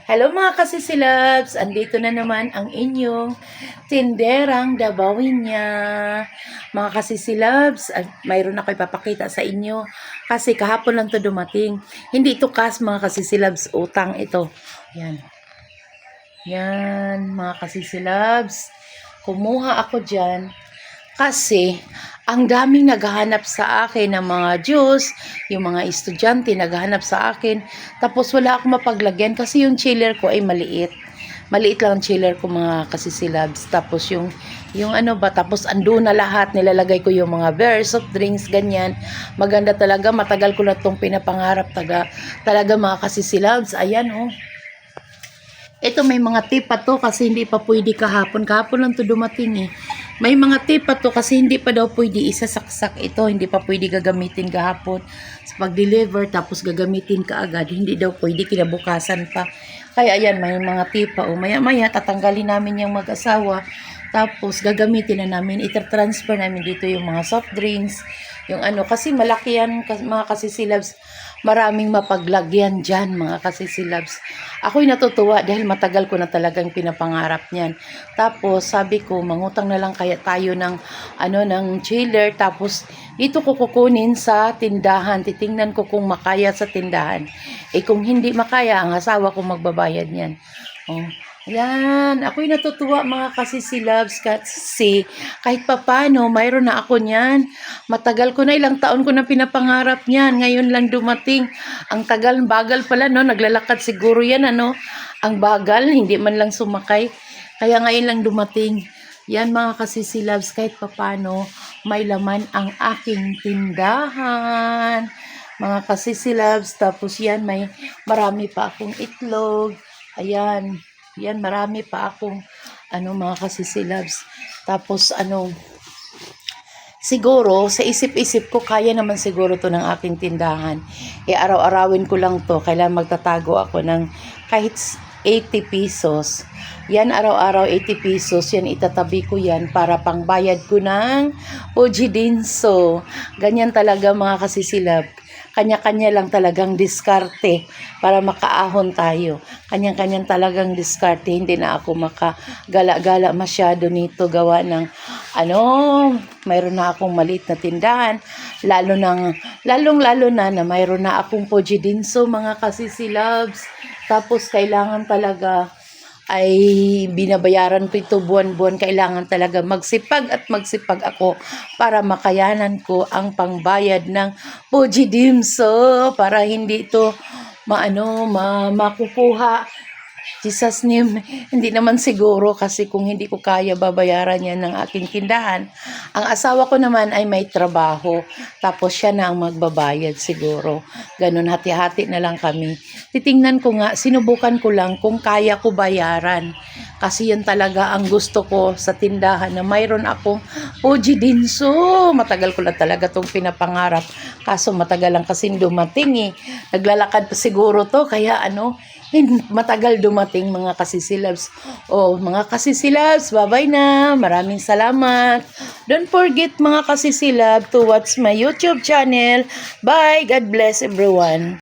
Hello mga kasisilabs! Andito na naman ang inyong tinderang Dabawinya. Mga kasisilabs, mayroon ako ipapakita sa inyo kasi kahapon lang to dumating. Hindi ito cash mga kasisilabs, utang ito. Yan. Yan mga kasisilabs. Kumuha ako dyan kasi ang daming naghahanap sa akin ng mga juice, yung mga estudyante naghahanap sa akin. Tapos wala akong mapaglagyan kasi yung chiller ko ay maliit. Maliit lang ang chiller ko mga kasisilabs. Tapos yung ano ba, tapos ando na lahat, nilalagay ko yung mga beer, soft drinks, ganyan. Maganda talaga, matagal ko na itong pinapangarap talaga mga kasisilabs. Ayan oh. Ito may mga tip pa to kasi hindi pa pwede kahapon. Kahapon lang to dumating eh. May mga tip pa to kasi hindi pa daw pwede isasaksak ito. Hindi pa pwede gagamitin kahapon sa pag-deliver tapos gagamitin ka agad. Hindi daw pwede kinabukasan pa. Kaya ayan, may mga tip pa. O maya-maya tatanggalin namin yung mag-asawa. Tapos gagamitin na namin. Ita-transfer namin dito yung mga soft drinks. Yung ano, kasi malaki yan mga kasisilabs. Maraming mapaglagyan dyan mga kasisilabs. Ako'y natutuwa dahil matagal ko na talagang pinapangarap niyan. Tapos sabi ko, mangutang na lang kaya tayo ng chiller. Tapos dito ko kukunin sa tindahan. Titingnan ko kung makaya sa tindahan. Kung hindi makaya, ang asawa ko magbabayad niyan. Oh. Yan, ako'y natutuwa mga kasisilabs kasi kahit papano, mayroon na ako niyan. Matagal ko na, ilang taon ko na pinapangarap niyan. Ngayon lang dumating. Ang tagal, bagal pala, no? Naglalakad siguro yan, ano? Ang bagal, hindi man lang sumakay. Kaya ngayon lang dumating. Yan mga kasisilabs, kahit papano, may laman ang aking tindahan. Mga kasisilabs, tapos yan, may marami pa akong itlog. Ayan. Yan, marami pa akong mga kasisilabs. Tapos siguro sa isip-isip ko kaya naman siguro to ng aking tindahan. Araw-arawin ko lang to. Kailangan magtatago ako ng kahit 80 pesos. Yan, araw-araw 80 pesos. Yan, itatabi ko yan para pangbayad ko ng Ojidinso. Ganyan talaga mga kasisilab. Kanya-kanya lang talagang diskarte para makaahon tayo. Kanya-kanyang talagang diskarte. Hindi na ako makagala-gala masyado nito gawa ng mayroon na akong maliit na tindahan. Lalong-lalo na mayroon na akong Ojidinso mga kasisilabs. Tapos kailangan talaga ay binabayaran ko ito buwan-buwan. Kailangan talaga magsipag at magsipag ako para makayanan ko ang pangbayad ng Ojidinso para hindi ito makukuha. Jesus name, hindi naman siguro kasi kung hindi ko kaya babayaran yan ng aking tindahan. Ang asawa ko naman ay may trabaho, tapos siya na ang magbabayad siguro. Ganun, hati-hati na lang kami. Titingnan ko nga, sinubukan ko lang kung kaya ko bayaran. Kasi yan talaga ang gusto ko sa tindahan na mayroon akong Ojidinso. Matagal ko na talaga itong pinapangarap. Kaso matagal lang kasi dumating eh. Naglalakad pa siguro to, kaya matagal dumating mga kasisilabs. Mga kasisilabs, bye-bye na. Maraming salamat. Don't forget mga kasisilab to watch my YouTube channel. Bye. God bless everyone.